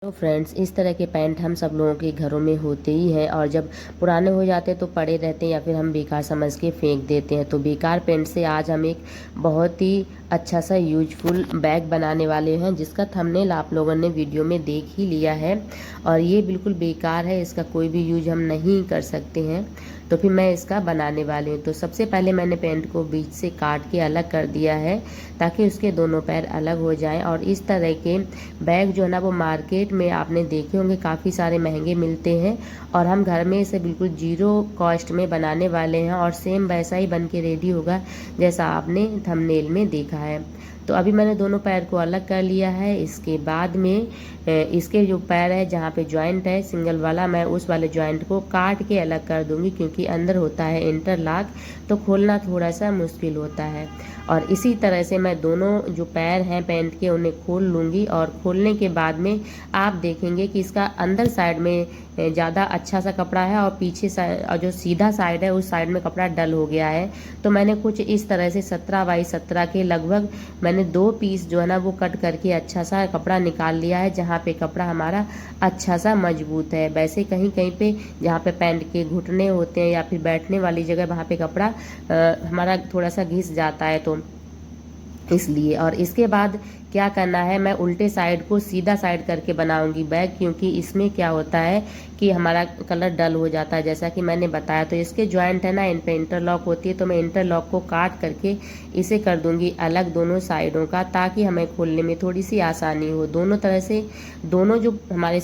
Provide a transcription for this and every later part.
तो फ्रेंड्स, इस तरह के पैंट हम सब लोगों के घरों में होते ही हैं और जब पुराने हो जाते हैं तो पड़े रहते हैं या फिर हम बेकार समझ के फेंक देते हैं। तो बेकार पैंट से आज हम एक बहुत ही अच्छा सा यूजफुल बैग बनाने वाले हैं, जिसका थंबनेल आप लोगों ने वीडियो में देख ही लिया है। और ये बिल्कुल बेकार है, इसका कोई भी यूज हम नहीं कर सकते हैं। तो फिर मैं इसका बनाने वाली हूँ। तो सबसे पहले मैंने पैंट को बीच से काट के अलग कर दिया है ताकि उसके दोनों पैर अलग हो जाएं। और इस तरह के बैग जो है ना, वो मार्केट में आपने देखे होंगे, काफ़ी सारे महंगे मिलते हैं और हम घर में इसे बिल्कुल जीरो कॉस्ट में बनाने वाले हैं और सेम वैसा ही बन के रेडी होगा जैसा आपने थंबनेल में देखा है। तो अभी मैंने दोनों पैर को अलग कर लिया है। इसके बाद में इसके जो पैर है जहाँ पे जॉइंट है सिंगल वाला, मैं उस वाले जॉइंट को काट के अलग कर दूंगी, क्योंकि अंदर होता है इंटरलॉक, तो खोलना थोड़ा सा मुश्किल होता है। और इसी तरह से मैं दोनों जो पैर हैं पैंट के उन्हें खोल लूँगी और खोलने के बाद में आप देखेंगे कि इसका अंदर साइड में ज़्यादा अच्छा सा कपड़ा है और पीछे साइड और जो सीधा साइड है उस साइड में कपड़ा डल हो गया है। तो मैंने कुछ इस तरह से 17 बाई 17 के लगभग मैंने 2 पीस जो है ना वो कट करके अच्छा सा कपड़ा निकाल लिया है, जहाँ पे कपड़ा हमारा अच्छा सा मजबूत है। वैसे कहीं कहीं पे जहाँ पे पैंट के घुटने होते हैं या फिर बैठने वाली जगह वहाँ पे कपड़ा हमारा थोड़ा सा घिस जाता है, तो इसलिए। और इसके बाद क्या करना है, मैं उल्टे साइड को सीधा साइड करके बनाऊंगी बैग, क्योंकि इसमें क्या होता है कि हमारा कलर डल हो जाता है जैसा कि मैंने बताया। तो इसके जॉइंट है ना, इन पे इंटरलॉक होती है, तो मैं इंटरलॉक को काट करके इसे कर दूंगी अलग दोनों साइडों का, ताकि हमें खोलने में थोड़ी सी आसानी हो। दोनों तरह से दोनों जो हमारे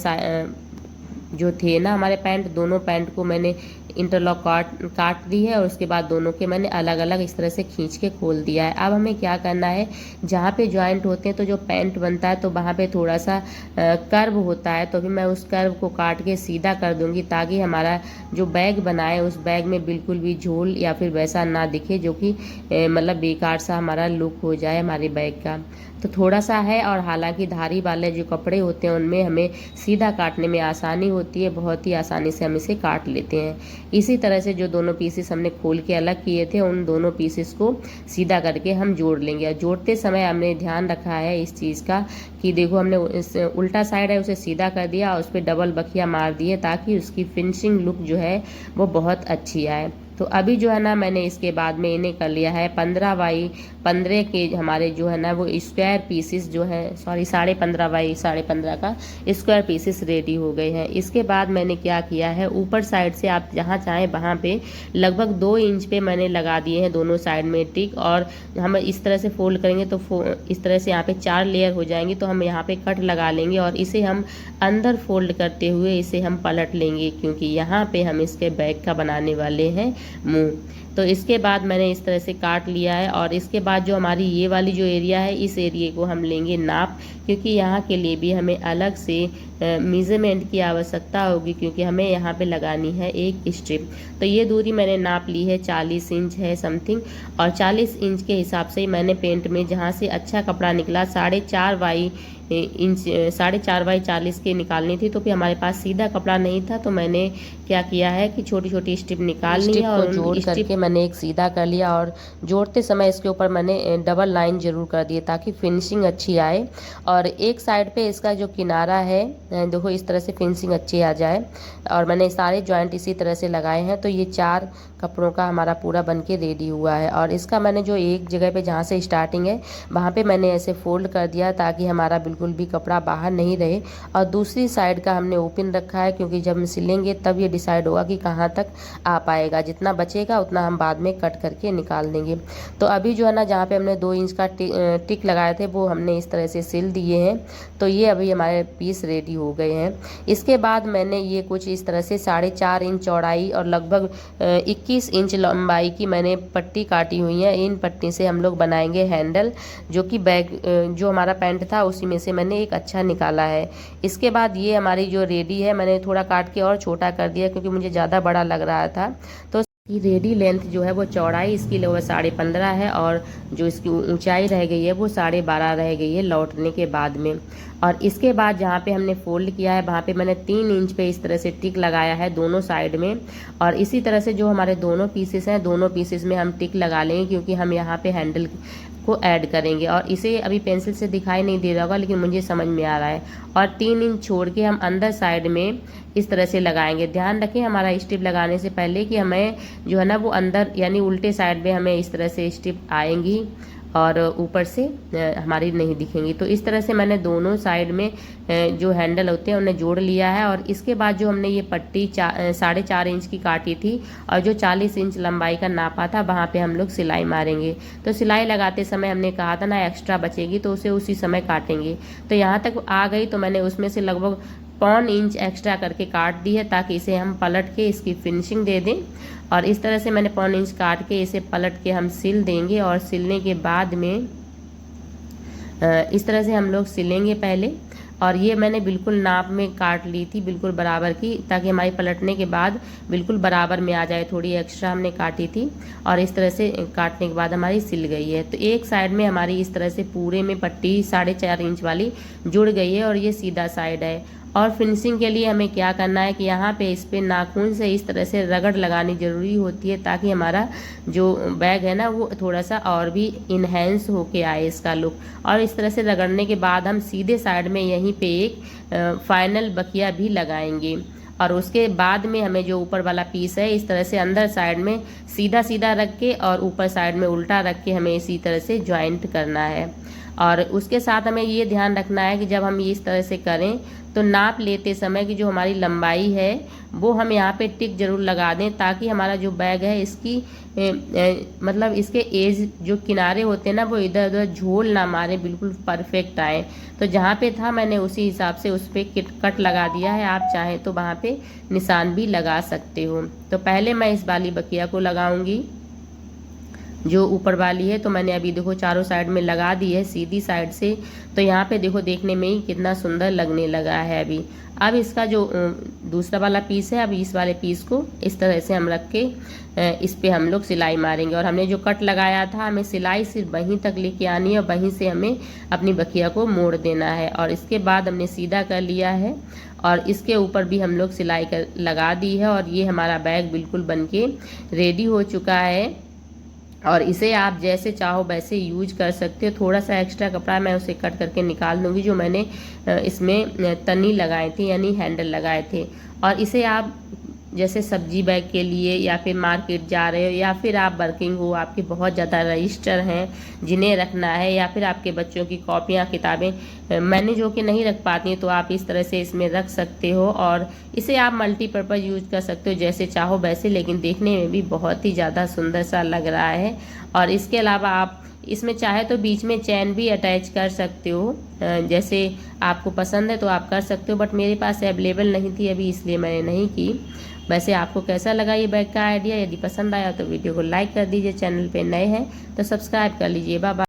जो थे ना हमारे पैंट, दोनों पैंट को मैंने इंटरलॉक काट दी है और उसके बाद दोनों के मैंने अलग अलग इस तरह से खींच के खोल दिया है। अब हमें क्या करना है, जहाँ पे जॉइंट होते हैं तो जो पैंट बनता है तो वहाँ पे थोड़ा सा कर्व होता है, तो फिर मैं उस कर्व को काट के सीधा कर दूंगी, ताकि हमारा जो बैग बना है उस बैग में बिल्कुल भी झोल या फिर वैसा ना दिखे जो कि मतलब बेकार सा हमारा लुक हो जाए हमारे बैग का। तो थोड़ा सा है, और हालांकि धारी वाले जो कपड़े होते हैं उनमें हमें सीधा काटने में आसानी होती है, बहुत ही आसानी से हम इसे काट लेते हैं। इसी तरह से जो दोनों पीसेस हमने खोल के अलग किए थे उन दोनों पीसेस को सीधा करके हम जोड़ लेंगे। और जोड़ते समय हमने ध्यान रखा है इस चीज़ का कि देखो, हमने इस उल्टा साइड है उसे सीधा कर दिया और उस पर डबल बखिया मार दिए, ताकि उसकी फिनिशिंग लुक जो है वो बहुत अच्छी आए। तो अभी जो है ना, मैंने इसके बाद में इन्हें कर लिया है 15 बाई 15 के हमारे जो है ना वो स्क्वायर पीसेस जो है, सॉरी 15.5 बाई 15.5 का स्क्वायर पीसेस रेडी हो गए हैं। इसके बाद मैंने क्या किया है, ऊपर साइड से आप जहाँ चाहें वहाँ पे लगभग 2 इंच पे मैंने लगा दिए हैं दोनों साइड में टिक। और हम इस तरह से फोल्ड करेंगे तो इस तरह से यहाँ पे 4 लेयर हो जाएंगी, तो हम यहाँ पे कट लगा लेंगे और इसे हम अंदर फोल्ड करते हुए इसे हम पलट लेंगे, क्योंकि यहाँ पे हम इसके बैग का बनाने वाले हैं मुंह। तो इसके बाद मैंने इस तरह से काट लिया है। और इसके बाद जो हमारी ये वाली जो एरिया है, इस एरिया को हम लेंगे नाप, क्योंकि यहाँ के लिए भी हमें अलग से मेज़रमेंट की आवश्यकता होगी, क्योंकि हमें यहाँ पे लगानी है एक स्ट्रिप। तो ये दूरी मैंने नाप ली है, 40 इंच है समथिंग। और 40 इंच के हिसाब से मैंने पेंट में जहाँ से अच्छा कपड़ा निकला 4.5 बाई 40 के निकालनी थी, तो फिर हमारे पास सीधा कपड़ा नहीं था, तो मैंने क्या किया है कि छोटी छोटी स्ट्रिप निकालनी है और जोड़ करके मैंने एक सीधा कर लिया। और जोड़ते समय इसके ऊपर मैंने डबल लाइन जरूर कर दी ताकि फिनिशिंग अच्छी आए। और एक साइड पे इसका जो किनारा है देखो, इस तरह से फिनिशिंग अच्छी आ जाए। और मैंने सारे जॉइंट इसी तरह से लगाए हैं। तो ये 4 कपड़ों का हमारा पूरा बन के रेडी हुआ है। और इसका मैंने जो एक जगह पे जहाँ से स्टार्टिंग है वहाँ पे मैंने ऐसे फोल्ड कर दिया, ताकि हमारा बिल्कुल भी कपड़ा बाहर नहीं रहे। और दूसरी साइड का हमने ओपन रखा है, क्योंकि जब हम सिलेंगे तब ये डिसाइड होगा कि कहाँ तक आ पाएगा। जितना बचेगा उतना हम बाद में कट करके निकाल देंगे। तो अभी जो है ना, जहाँ पे हमने 2 इंच का टिक लगाए थे वो हमने इस तरह से सिल दिए हैं। तो ये अभी हमारे पीस रेडी हो गए हैं। इसके बाद मैंने ये कुछ इस तरह से 4.5 इंच चौड़ाई और लगभग 21 इंच लंबाई की मैंने पट्टी काटी हुई है। इन पट्टी से हम लोग बनाएंगे हैंडल, जो कि बैग जो हमारा पैंट था उसी में से मैंने एक अच्छा निकाला है। इसके बाद ये हमारी जो रेडी है, मैंने थोड़ा काट के और छोटा कर दिया क्योंकि मुझे ज़्यादा बड़ा लग रहा था। तो की रेडी लेंथ जो है वो चौड़ाई इसकी लगभग 15.5 है, और जो इसकी ऊंचाई रह गई है वो 12.5 रह गई है लौटने के बाद में। और इसके बाद जहाँ पे हमने फोल्ड किया है वहाँ पे मैंने 3 इंच पे इस तरह से टिक लगाया है दोनों साइड में। और इसी तरह से जो हमारे दोनों पीसेस हैं, दोनों पीसेस में हम टिक लगा लेंगे, क्योंकि हम यहाँ पे हैंडल को ऐड करेंगे। और इसे अभी पेंसिल से दिखाई नहीं दे रहा होगा, लेकिन मुझे समझ में आ रहा है। और 3 इंच छोड़ के हम अंदर साइड में इस तरह से लगाएंगे। ध्यान रखें हमारा स्ट्रिप लगाने से पहले कि हमें जो है ना वो अंदर यानी उल्टे साइड में हमें इस तरह से स्ट्रिप आएंगी और ऊपर से हमारी नहीं दिखेंगी। तो इस तरह से मैंने दोनों साइड में जो हैंडल होते हैं उन्हें जोड़ लिया है। और इसके बाद जो हमने ये पट्टी 4.5 इंच की काटी थी और जो 40 इंच लंबाई का नापा था, वहाँ पे हम लोग सिलाई मारेंगे। तो सिलाई लगाते समय हमने कहा था ना एक्स्ट्रा बचेगी तो उसे उसी समय काटेंगे। तो यहाँ तक आ गई तो मैंने उसमें से लगभग 1.25 इंच एक्स्ट्रा करके काट दी है, ताकि इसे हम पलट के इसकी फिनिशिंग दे दें। और इस तरह से मैंने 1.25 इंच काट के इसे पलट के हम सिल देंगे। और सिलने के बाद में इस तरह से हम लोग सिलेंगे पहले। और ये मैंने बिल्कुल नाप में काट ली थी, बिल्कुल बराबर की, ताकि हमारी पलटने के बाद बिल्कुल बराबर में आ जाए। थोड़ी एक्स्ट्रा हमने काटी थी और इस तरह से काटने के बाद हमारी सिल गई है। तो एक साइड में हमारी इस तरह से पूरे में पट्टी 4.5 इंच वाली जुड़ गई है और ये सीधा साइड है। और फिनिशिंग के लिए हमें क्या करना है कि यहाँ पे इस पे नाखून से इस तरह से रगड़ लगानी ज़रूरी होती है, ताकि हमारा जो बैग है ना वो थोड़ा सा और भी इन्हेंस होके आए इसका लुक। और इस तरह से रगड़ने के बाद हम सीधे साइड में यहीं पे एक फाइनल बकिया भी लगाएंगे। और उसके बाद में हमें जो ऊपर वाला पीस है इस तरह से अंदर साइड में सीधा सीधा रख के और ऊपर साइड में उल्टा रख के हमें इसी तरह से ज्वाइंट करना है। और उसके साथ हमें ये ध्यान रखना है कि जब हम ये इस तरह से करें तो नाप लेते समय की जो हमारी लंबाई है वो हम यहाँ पे टिक जरूर लगा दें, ताकि हमारा जो बैग है इसकी मतलब इसके एज जो किनारे होते हैं ना वो इधर उधर झोल ना मारे, बिल्कुल परफेक्ट आए। तो जहाँ पे था मैंने उसी हिसाब से उस पर कट लगा दिया है। आप चाहें तो वहाँ पे निशान भी लगा सकते हो। तो पहले मैं इस वाली बकिया को लगाऊंगी जो ऊपर वाली है। तो मैंने अभी देखो चारों साइड में लगा दी है सीधी साइड से। तो यहाँ पे देखो देखने में ही कितना सुंदर लगने लगा है अभी। अब इसका जो दूसरा वाला पीस है, अब इस वाले पीस को इस तरह से हम रख के इस पे हम लोग सिलाई मारेंगे। और हमने जो कट लगाया था हमें सिलाई सिर्फ वहीं तक लेके आनी है और वहीं से हमें अपनी बकिया को मोड़ देना है। और इसके बाद हमने सीधा कर लिया है और इसके ऊपर भी हम लोग सिलाई लगा दी है। और ये हमारा बैग बिल्कुल बनके रेडी हो चुका है। और इसे आप जैसे चाहो वैसे यूज कर सकते हो। थोड़ा सा एक्स्ट्रा कपड़ा मैं उसे कट करके निकाल दूंगी जो मैंने इसमें तनी लगाए थे यानी हैंडल लगाए थे। और इसे आप जैसे सब्जी बैग के लिए या फिर मार्केट जा रहे हो या फिर आप वर्किंग हो, आपके बहुत ज़्यादा रजिस्टर हैं जिन्हें रखना है, या फिर आपके बच्चों की कॉपियाँ किताबें मैंने जो कि नहीं रख पाती हैं, तो आप इस तरह से इसमें रख सकते हो। और इसे आप मल्टीपर्पज़ यूज कर सकते हो जैसे चाहो वैसे, लेकिन देखने में भी बहुत ही ज़्यादा सुंदर सा लग रहा है। और इसके अलावा आप इसमें चाहे तो बीच में चैन भी अटैच कर सकते हो, जैसे आपको पसंद है तो आप कर सकते हो, बट मेरे पास अवेलेबल नहीं थी अभी इसलिए मैंने नहीं की। वैसे आपको कैसा लगा ये बैग का आइडिया? यदि पसंद आया तो वीडियो को लाइक कर दीजिए, चैनल पे नए हैं तो सब्सक्राइब कर लीजिए। Bye bye.